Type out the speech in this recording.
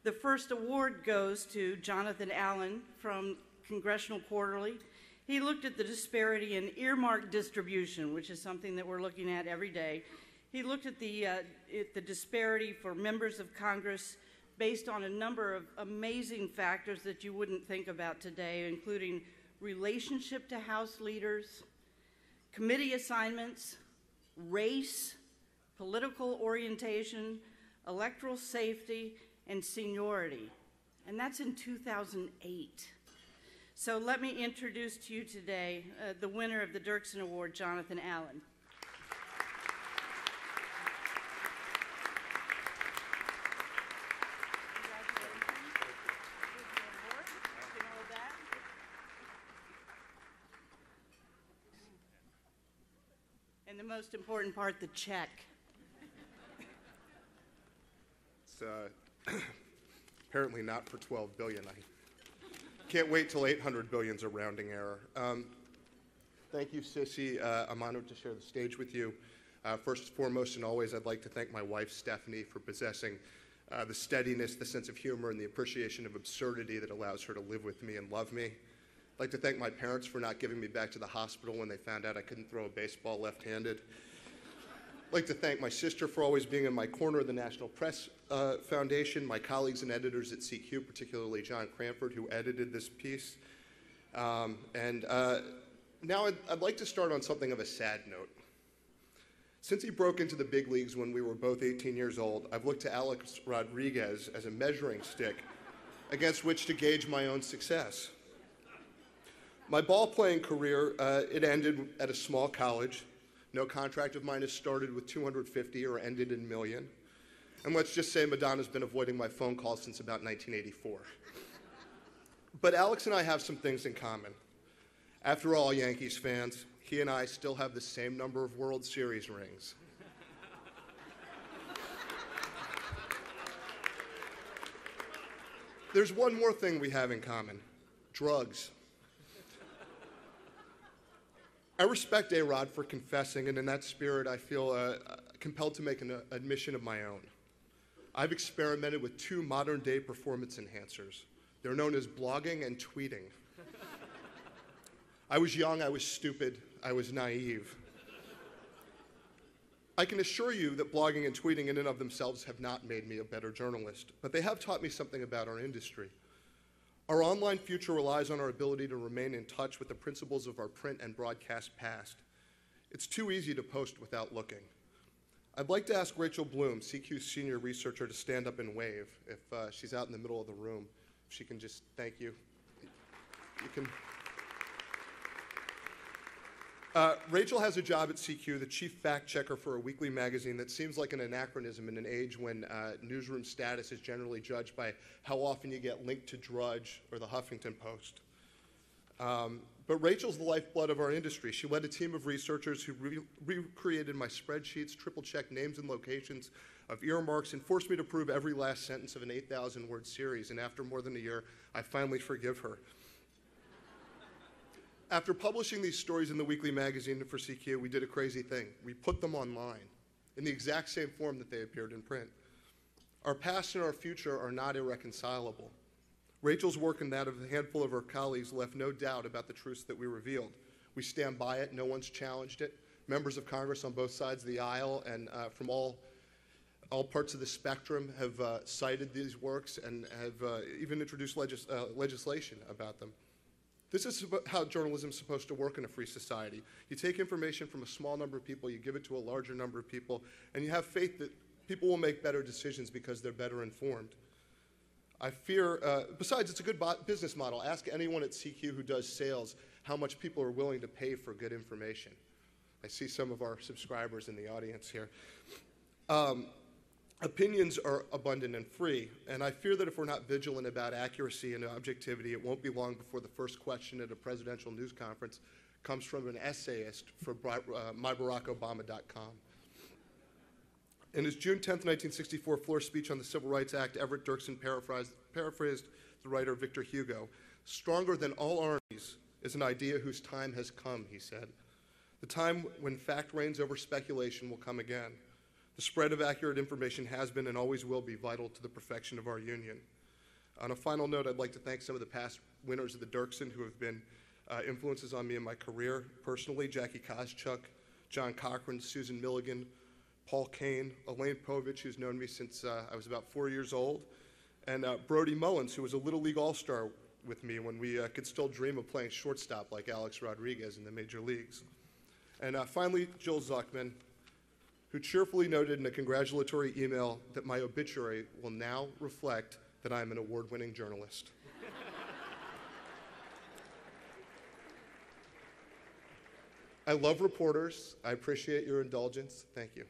The first award goes to Jonathan Allen from Congressional Quarterly. He looked at the disparity in earmark distribution, which is something that we're looking at every day. He looked at the disparity for members of Congress based on a number of amazing factors that you wouldn't think about today, including relationship to House leaders, committee assignments, race, political orientation, electoral safety, and seniority. And that's in 2008. So let me introduce to you today the winner of the Dirksen Award, Jonathan Allen. And the most important part, the check. It's apparently not for $12 billion. I can't wait till 800 billion's a rounding error. Thank you, Sissy. I'm honored to share the stage with you. First and foremost and always, I'd like to thank my wife, Stephanie, for possessing the steadiness, the sense of humor, and the appreciation of absurdity that allows her to live with me and love me. I'd like to thank my parents for not giving me back to the hospital when they found out I couldn't throw a baseball left-handed. I'd like to thank my sister for always being in my corner of the National Press Foundation, my colleagues and editors at CQ, particularly John Cranford, who edited this piece. Now I'd like to start on something of a sad note. Since he broke into the big leagues when we were both 18 years old, I've looked to Alex Rodriguez as a measuring stick against which to gauge my own success. My ball-playing career, it ended at a small college. No contract of mine has started with 250 or ended in million. And let's just say Madonna's been avoiding my phone calls since about 1984. But Alex and I have some things in common. After all, Yankees fans, he and I still have the same number of World Series rings. There's one more thing we have in common: drugs. I respect A-Rod for confessing, and in that spirit, I feel compelled to make an admission of my own. I've experimented with two modern-day performance enhancers. They're known as blogging and tweeting. I was young, I was stupid, I was naive. I can assure you that blogging and tweeting in and of themselves have not made me a better journalist, but they have taught me something about our industry. Our online future relies on our ability to remain in touch with the principles of our print and broadcast past. It's too easy to post without looking. I'd like to ask Rachel Bloom, CQ's senior researcher, to stand up and wave. If she's out in the middle of the room, if she can just thank you. You can. Rachel has a job at CQ, the chief fact checker for a weekly magazine that seems like an anachronism in an age when newsroom status is generally judged by how often you get linked to Drudge or the Huffington Post. But Rachel's the lifeblood of our industry. She led a team of researchers who recreated my spreadsheets, triple-checked names and locations of earmarks, and forced me to prove every last sentence of an 8,000-word series. And after more than a year, I finally forgive her. After publishing these stories in the weekly magazine for CQ, we did a crazy thing. We put them online in the exact same form that they appeared in print. Our past and our future are not irreconcilable. Rachel's work and that of a handful of her colleagues left no doubt about the truths that we revealed. We stand by it. No one's challenged it. Members of Congress on both sides of the aisle and from all parts of the spectrum have cited these works and have even introduced legislation about them. This is how journalism is supposed to work in a free society. You take information from a small number of people, you give it to a larger number of people, and you have faith that people will make better decisions because they're better informed. I fear, besides, it's a good business model. Ask anyone at CQ who does sales how much people are willing to pay for good information. I see some of our subscribers in the audience here. Opinions are abundant and free, and I fear that if we're not vigilant about accuracy and objectivity, it won't be long before the first question at a presidential news conference comes from an essayist from mybarackobama.com. In his June 10, 1964 floor speech on the Civil Rights Act, Everett Dirksen paraphrased the writer Victor Hugo. "Stronger than all armies is an idea whose time has come," he said. "The time when fact reigns over speculation will come again. The spread of accurate information has been and always will be vital to the perfection of our union. On a final note, I'd like to thank some of the past winners of the Dirksen who have been influences on me in my career personally: Jackie Koschuk, John Cochran, Susan Milligan, Paul Kane, Elaine Povich, who's known me since I was about 4 years old, and Brody Mullins, who was a Little League All-Star with me when we could still dream of playing shortstop like Alex Rodriguez in the major leagues. And finally, Jill Zuckman, who cheerfully noted in a congratulatory email that my obituary will now reflect that I am an award-winning journalist. I love reporters. I appreciate your indulgence. Thank you.